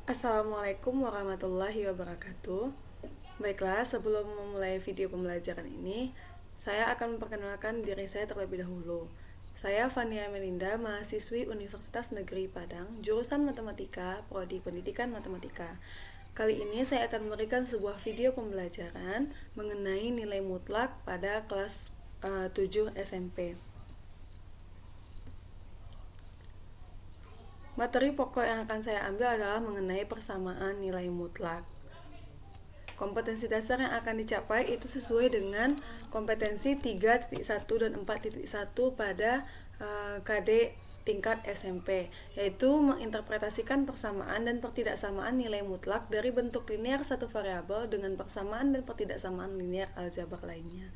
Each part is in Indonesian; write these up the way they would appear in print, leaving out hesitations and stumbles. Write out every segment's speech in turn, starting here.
Assalamualaikum warahmatullahi wabarakatuh. Baiklah, sebelum memulai video pembelajaran ini, saya akan memperkenalkan diri saya terlebih dahulu. Saya Fania Melinda, mahasiswi Universitas Negeri Padang, jurusan Matematika, Prodi Pendidikan Matematika. Kali ini saya akan memberikan sebuah video pembelajaran mengenai nilai mutlak pada kelas 7 SMP. Materi pokok yang akan saya ambil adalah mengenai persamaan nilai mutlak. Kompetensi dasar yang akan dicapai itu sesuai dengan kompetensi 3.1 dan 4.1 pada KD tingkat SMP, yaitu menginterpretasikan persamaan dan pertidaksamaan nilai mutlak dari bentuk linear satu variabel dengan persamaan dan pertidaksamaan linear aljabar lainnya.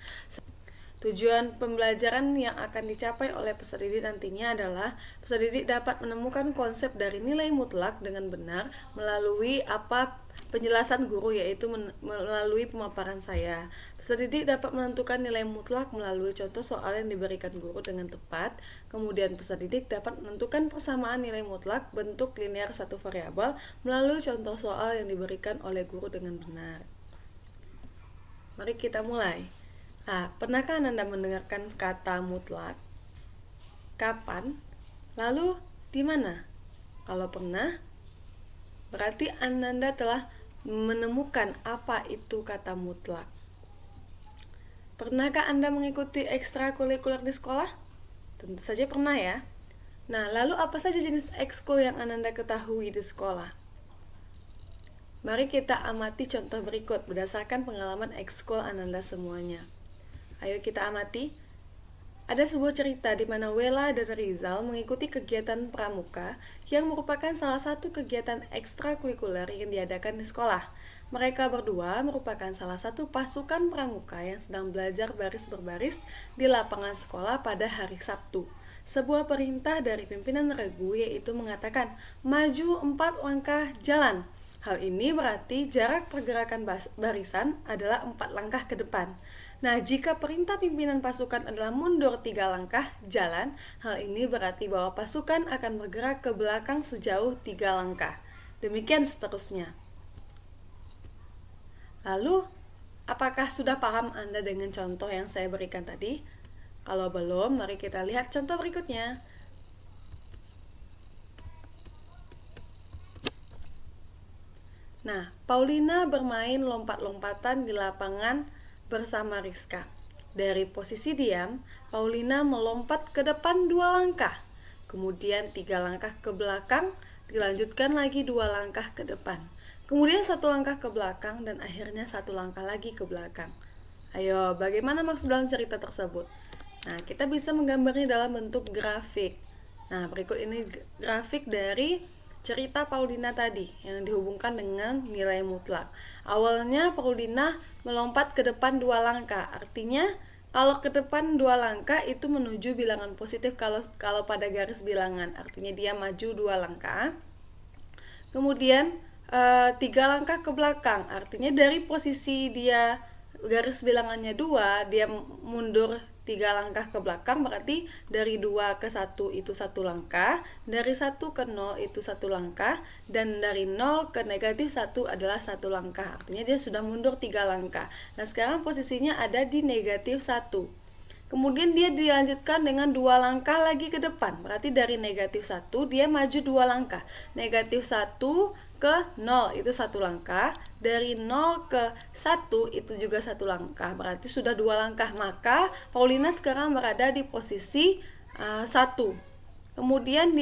Tujuan pembelajaran yang akan dicapai oleh peserta didik nantinya adalah peserta didik dapat menemukan konsep dari nilai mutlak dengan benar melalui penjelasan guru, yaitu melalui pemaparan saya. Peserta didik dapat menentukan nilai mutlak melalui contoh soal yang diberikan guru dengan tepat. Kemudian peserta didik dapat menentukan persamaan nilai mutlak bentuk linear satu variabel melalui contoh soal yang diberikan oleh guru dengan benar. Mari kita mulai. Pernahkah Anda mendengarkan kata mutlak? Kapan? Lalu di mana? Kalau pernah, berarti Anda telah menemukan apa itu kata mutlak. Pernahkah Anda mengikuti ekstrakurikuler di sekolah? Tentu saja pernah ya. Nah, lalu apa saja jenis ekskul yang Anda ketahui di sekolah? Mari kita amati contoh berikut berdasarkan pengalaman ekskul Anda semuanya. Ayo kita amati. Ada sebuah cerita di mana Wela dan Rizal mengikuti kegiatan pramuka yang merupakan salah satu kegiatan ekstrakurikuler yang diadakan di sekolah. Mereka berdua merupakan salah satu pasukan pramuka yang sedang belajar baris berbaris di lapangan sekolah pada hari Sabtu. Sebuah perintah dari pimpinan regu yaitu mengatakan, "Maju 4 langkah jalan." Hal ini berarti jarak pergerakan barisan adalah 4 langkah ke depan. Nah, jika perintah pimpinan pasukan adalah mundur 3 langkah jalan, hal ini berarti bahwa pasukan akan bergerak ke belakang sejauh 3 langkah. Demikian seterusnya. Lalu, apakah sudah paham Anda dengan contoh yang saya berikan tadi? Kalau belum, mari kita lihat contoh berikutnya. Nah, Paulina bermain lompat-lompatan di lapangan bersama Rizka. Dari posisi diam, Paulina melompat ke depan 2 langkah, kemudian 3 langkah ke belakang, dilanjutkan lagi 2 langkah ke depan, kemudian 1 langkah ke belakang, dan akhirnya 1 langkah lagi ke belakang. Ayo, bagaimana maksud dalam cerita tersebut? Nah, kita bisa menggambarnya dalam bentuk grafik. Nah, berikut ini grafik dari cerita Paulina tadi yang dihubungkan dengan nilai mutlak. Awalnya Paulina melompat ke depan 2 langkah. Artinya kalau ke depan 2 langkah itu menuju bilangan positif kalau pada garis bilangan. Artinya dia maju 2 langkah. Kemudian 3 langkah ke belakang. Artinya dari posisi dia garis bilangannya 2, dia mundur 3 langkah ke belakang, berarti dari 2 ke 1 itu 1 langkah, dari 1 ke 0 itu 1 langkah, dan dari 0 ke negatif 1 adalah 1 langkah. Artinya dia sudah mundur 3 langkah. Nah, sekarang posisinya ada di negatif 1. Kemudian dia dilanjutkan dengan 2 langkah lagi ke depan. Berarti dari negatif 1 dia maju 2 langkah. Negatif 1 ke 0 itu 1 langkah. Dari 0 ke 1 itu juga 1 langkah. Berarti sudah 2 langkah. Maka Paulina sekarang berada di posisi 1. Kemudian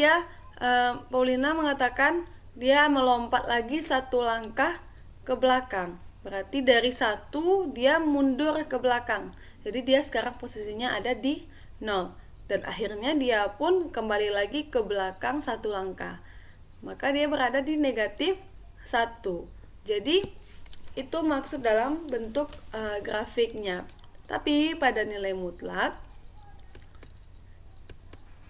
Paulina mengatakan dia melompat lagi 1 langkah ke belakang. Berarti dari 1 dia mundur ke belakang. Jadi dia sekarang posisinya ada di 0. Dan akhirnya dia pun kembali lagi ke belakang 1 langkah. Maka dia berada di negatif 1. Jadi itu maksud dalam bentuk grafiknya. Tapi pada nilai mutlak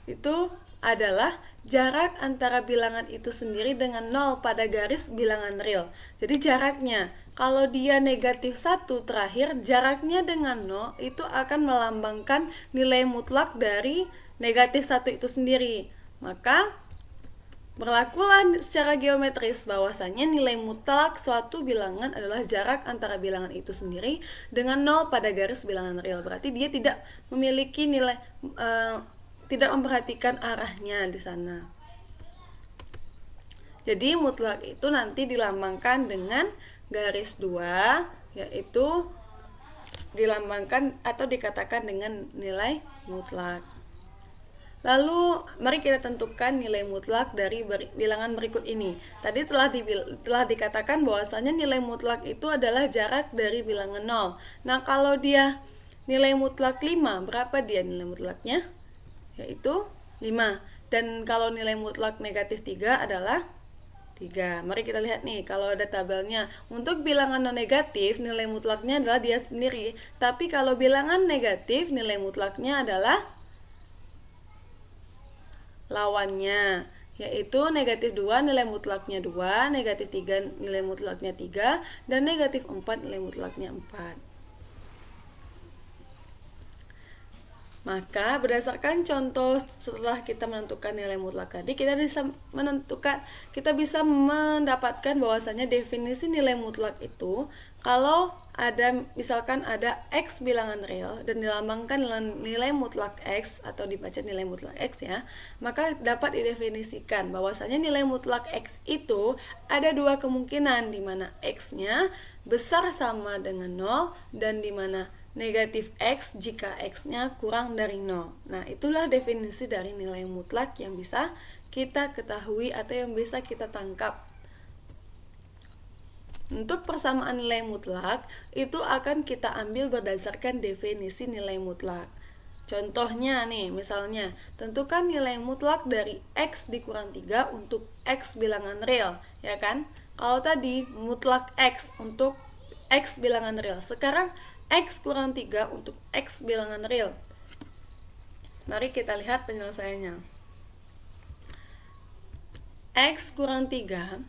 itu adalah jarak antara bilangan itu sendiri dengan 0 pada garis bilangan real. Jadi jaraknya, kalau dia negatif 1 terakhir, jaraknya dengan 0 itu akan melambangkan nilai mutlak dari negatif 1 itu sendiri. Maka Berlakulah secara geometris bahwasanya nilai mutlak suatu bilangan adalah jarak antara bilangan itu sendiri dengan 0 pada garis bilangan real. Berarti dia tidak memiliki nilai, tidak memperhatikan arahnya di sana. Jadi mutlak itu nanti dilambangkan dengan garis 2, yaitu dilambangkan atau dikatakan dengan nilai mutlak. Lalu mari kita tentukan nilai mutlak dari bilangan berikut ini. Tadi telah dikatakan bahwasanya nilai mutlak itu adalah jarak dari bilangan 0. Nah, kalau dia nilai mutlak 5, berapa dia nilai mutlaknya? Yaitu 5. Dan kalau nilai mutlak negatif 3 adalah 3. Mari kita lihat nih, kalau ada tabelnya. Untuk bilangan non negatif, nilai mutlaknya adalah dia sendiri. Tapi kalau bilangan negatif, nilai mutlaknya adalah lawannya, yaitu negatif 2 nilai mutlaknya 2, negatif 3 nilai mutlaknya 3, dan negatif 4 nilai mutlaknya 4. Maka berdasarkan contoh setelah kita menentukan nilai mutlak tadi, kita bisa mendapatkan bahwasanya definisi nilai mutlak itu kalau misalkan ada X bilangan real dan dilambangkan dengan nilai mutlak X atau dibaca nilai mutlak X ya, maka dapat didefinisikan bahwasanya nilai mutlak X itu ada dua kemungkinan, di mana X-nya besar sama dengan 0 dan di mana negatif X jika X-nya kurang dari 0. Nah, itulah definisi dari nilai mutlak yang bisa kita ketahui atau yang bisa kita tangkap. Untuk persamaan nilai mutlak, itu akan kita ambil berdasarkan definisi nilai mutlak. Contohnya nih, misalnya, tentukan nilai mutlak dari X dikurang 3 untuk X bilangan real, ya kan? Kalau tadi mutlak X untuk X bilangan real, sekarang X kurang 3 untuk X bilangan real. Mari kita lihat penyelesaiannya. X kurang 3,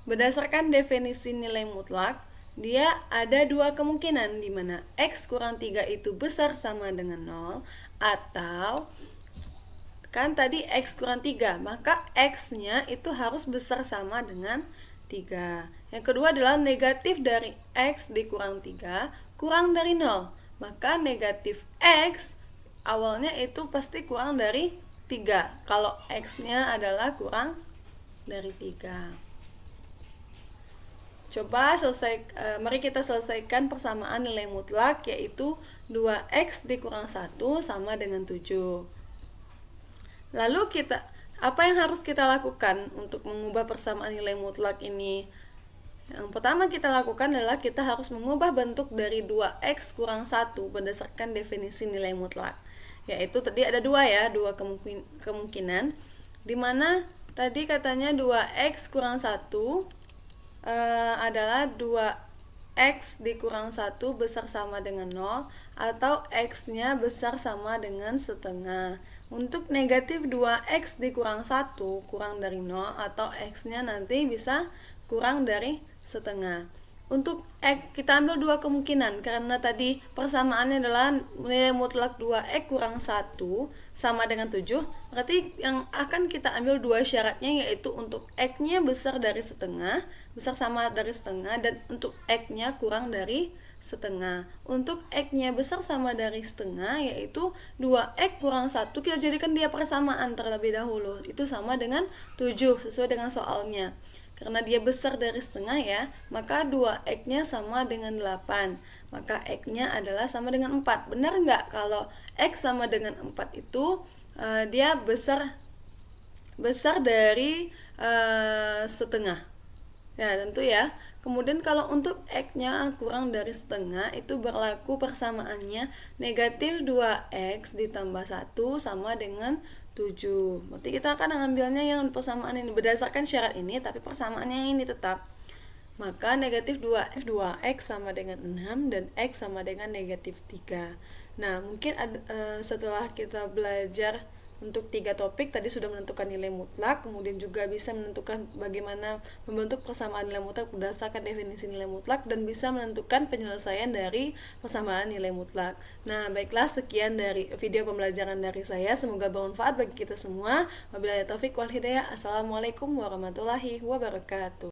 berdasarkan definisi nilai mutlak, dia ada dua kemungkinan, di mana X kurang 3 itu besar sama dengan 0, atau kan tadi X kurang 3, maka X-nya itu harus besar sama dengan 3. Yang kedua adalah negatif dari X dikurang 3 kurang dari 0. Maka negatif X awalnya itu pasti kurang dari 3 kalau X-nya adalah kurang dari 3. Mari kita selesaikan persamaan nilai mutlak, yaitu 2X dikurang 1 sama dengan 7. Lalu apa yang harus kita lakukan untuk mengubah persamaan nilai mutlak ini? Yang pertama kita lakukan adalah kita harus mengubah bentuk dari 2X kurang 1 berdasarkan definisi nilai mutlak. Yaitu tadi ada dua kemungkinan, di mana tadi katanya 2X kurang 1 adalah 2X dikurang 1 besar sama dengan 0, atau X-nya besar sama dengan setengah. Untuk negatif 2X dikurang 1 kurang dari 0, atau X-nya nanti bisa kurang dari setengah. Untuk X kita ambil dua kemungkinan, karena tadi persamaannya adalah nilai mutlak 2X kurang 1 sama dengan 7, berarti yang akan kita ambil dua syaratnya, yaitu untuk X-nya besar sama dari setengah, dan untuk X-nya kurang dari setengah. Untuk X-nya besar sama dari setengah, yaitu 2X kurang 1, kita jadikan dia persamaan terlebih dahulu, itu sama dengan 7 sesuai dengan soalnya. Karena dia besar dari setengah ya, maka 2X-nya sama dengan 8. Maka X-nya adalah sama dengan 4. Benar nggak kalau X sama dengan 4 itu dia besar dari setengah? Ya, tentu ya. Kemudian kalau untuk X-nya kurang dari setengah, itu berlaku persamaannya negatif 2X ditambah 1 sama dengan 7. Berarti kita akan mengambilnya yang persamaan ini berdasarkan syarat ini, tapi persamaannya yang ini tetap. Maka negatif 2X sama dengan 6 dan X sama dengan negatif 3. Nah, mungkin setelah kita belajar Untuk 3 topik tadi sudah menentukan nilai mutlak, kemudian juga bisa menentukan bagaimana membentuk persamaan nilai mutlak berdasarkan definisi nilai mutlak, dan bisa menentukan penyelesaian dari persamaan nilai mutlak. Nah, baiklah, sekian dari video pembelajaran dari saya. Semoga bermanfaat bagi kita semua. Wabillahi taufik wal hidayah. Assalamualaikum warahmatullahi wabarakatuh.